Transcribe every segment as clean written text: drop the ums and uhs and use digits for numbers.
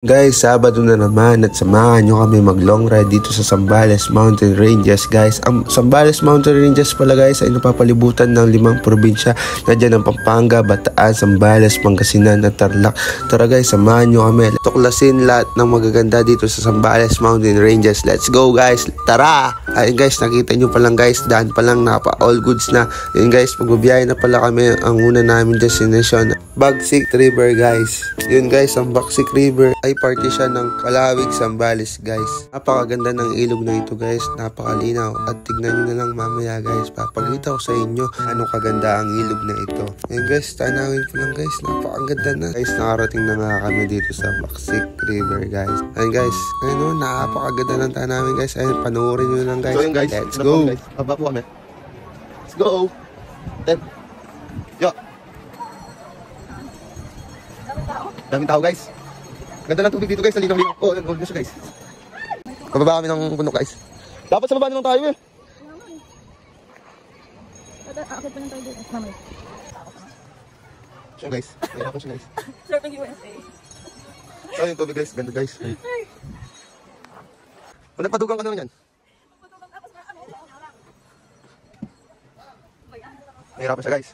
Guys, Sabado na naman at samahan nyo kami mag long ride dito sa Zambales Mountain Ranges guys. Ang Zambales Mountain Ranges pala guys ay napapalibutan ng 5 probinsya na dyan ang Pampanga, Bataan, Zambales, Pangasinan at Tarlac. Tara guys, samahan nyo kami. Tuklasin lahat ng magaganda dito sa Zambales Mountain Ranges. Let's go guys, tara! Ayun guys, nakita nyo pa lang guys, daan pa lang napa all goods na. Ayun guys, magbabiyahe na pala kami. Ang una namin destination, Bagsik River guys. Yun guys, ang Bagsik River ay parte siya ng Palawig, Zambales guys. Napakaganda ng ilog na ito guys, napakalinaw. At tignan nyo na lang mamaya guys, papakita ko sa inyo anong kaganda ang ilog na ito. Ayun guys, tanawin ko lang guys, napakaganda na. Guys, nakarating na nga kami dito sa Bagsik River guys. Ayun guys, ayun o, napakaganda ng tanawin guys. Ayun, panoorin nyo lang guys. So yun guys, let's go! Baba po kami. Let's go! Yo! Daming tao guys. Ganda ng tubig dito guys, salinaw-linaw. Oh, yun siya guys. Pababa kami ng bundok guys. Dapat sa baba na lang tayo eh. Akit pa lang tayo dito. Mamay. Siya guys, mahirapan siya guys. Surfing USA. So yung tubig guys, ganda guys. Nagpadugang ka naman yan. Mahirapan siya guys.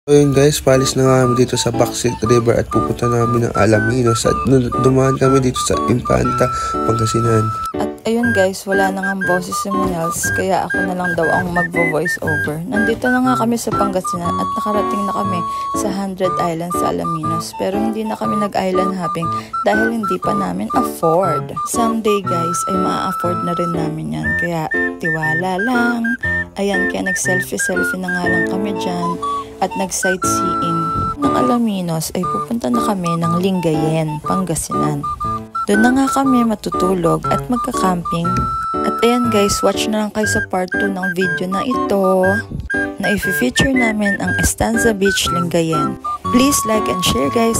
So yun guys, palis na kami dito sa Bagsik River at pupunta namin ng Alaminos at dumaan kami dito sa Infanta, Pangasinan. At ayun guys, wala na nga boses si Monels, kaya ako na lang daw ang magvo-voice over. Nandito na nga kami sa Pangasinan at nakarating na kami sa 100 Islands sa Alaminos. Pero hindi na kami nag-island hopping dahil hindi pa namin afford. Someday guys, ay ma-afford na rin namin yan. Kaya tiwala lang. Ayan, kaya nag-selfie na nga lang kami dyan. At nag-sightseeing ng Alaminos ay pupunta na kami ng Lingayen, Pangasinan. Doon na nga kami matutulog at magka-camping. At ayan guys, watch na lang kayo sa part 2 ng video na ito na i-feature namin ang Estancia Beach, Lingayen. Please like and share guys.